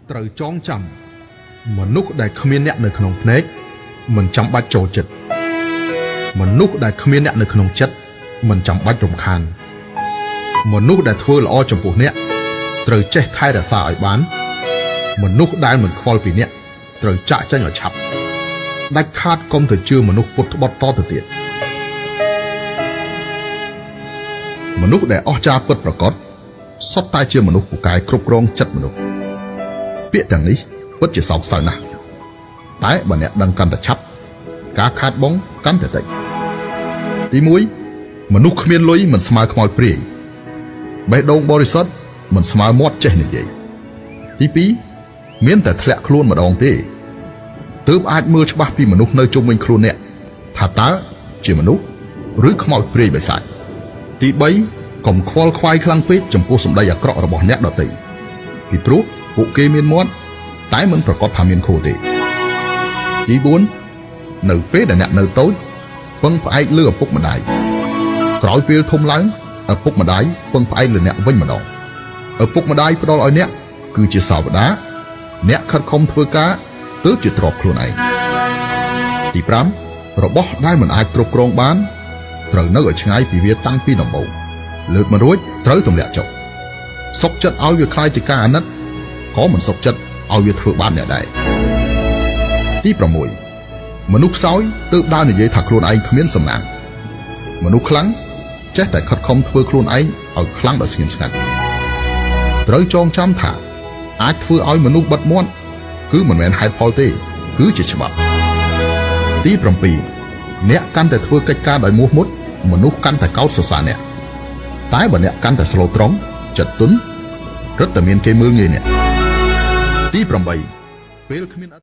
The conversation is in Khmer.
ត្រូវចងចាំមនុស្សដែលគ្មានអ្នកនៅក្នុងភ្នែកមិនចាំបាច់ចូលចិត្តមនុស្សដែលគ្មានអ្នកនៅក្នុងចិត្តមិនចាំបាច់រំខានមនុស្សដែលធ្វើល្អចំពោះអ្នកត្រូវចេះថែរក្សាឲ្យបានមនុស្សដែលមិនខ្វល់ពីអ្នកត្រូវចាក់ចេញឲ្យឆាប់ដាច់ខាតកុំទៅជឿមនុស្សពុតត្បត់តទៅទៀតមនុស្សដែលអស្ចារ្យពិតប្រាកដសុទ្ធតែជាមនុស្សពូកែគ្រប់គ្រងចិត្តមនុស្សពាក្យទាំងនេះពិតជាសោកសៅណាស់តែបើអ្នកដឹងកាន់តែឆាប់ការខាតបង់កាន់តែតិចទី1មនុស្សគ្មានលុយមិនស្មើខ្មោចព្រាយបេះដូងបរិសុទ្ធមិនស្មើមាត់ចេះនិយាយទី2មានតែធ្លាក់ខ្លួនម្ដងទេទើបអាចមើលច្បាស់ពីមនុស្សនៅជុំវិញខ្លួនអ្នកថាតើជាមនុស្សឬខ្មោចព្រាយបិសាចទី3កុំខ្វល់ខ្វាយខ្លាំងពេកចំពោះសម្ដីអាក្រក់របស់អ្នកដទៃពីព្រោះពួកគេមានមាត់តែមិនប្រកាសថាមានខួរទេទី4នៅពេលដែលអ្នកនៅតូចពឹងផ្អែកលើឪពុកម្ដាយក្រោយពេលធំឡើងឪពុកម្ដាយពឹងផ្អែកលើអ្នកវិញម្ដងឪពុកម្ដាយផ្ដល់ឲ្យអ្នកគឺជាសាវតាអ្នកខិតខំធ្វើការទើបជាទ្រព្យខ្លួនឯងទី5របស់ដែលមិនអាចគ្រប់គ្រងបានត្រូវនៅឲ្យឆ្ងាយពីវាតាំងពីដំបូងលើកមិនរួចត្រូវទម្លាក់ចុះសុខចិត្តឲ្យវាคล้ายជាការអាណិតក៏មិនសុខចិត្តឲ្យវាធ្វើបានអ្នកដែរទី6មនុស្សខ្សោយទើបដើរនិយាយថាខ្លួនឯងគ្មានសំណាងមនុស្សខ្លាំងចេះតែខិតខំធ្វើខ្លួនឯងឲ្យខ្លាំងដល់ស្ងៀមស្ងាត់ត្រូវចងចាំថាអាចធ្វើឲ្យមនុស្សបិទមាត់គឺមិនមែនហេតុផលទេគឺជាច្បាប់ទី7អ្នកកាន់តែធ្វើកិច្ចការដោយមោះមុតមនុស្សកាន់តែកោតសរសើរអ្នកតែបើអ្នកកាន់តែស្លូតត្រង់ចិត្តទន់រឹតតែមានគេមើលងាយអ្នកទី8ពេលគ្មាន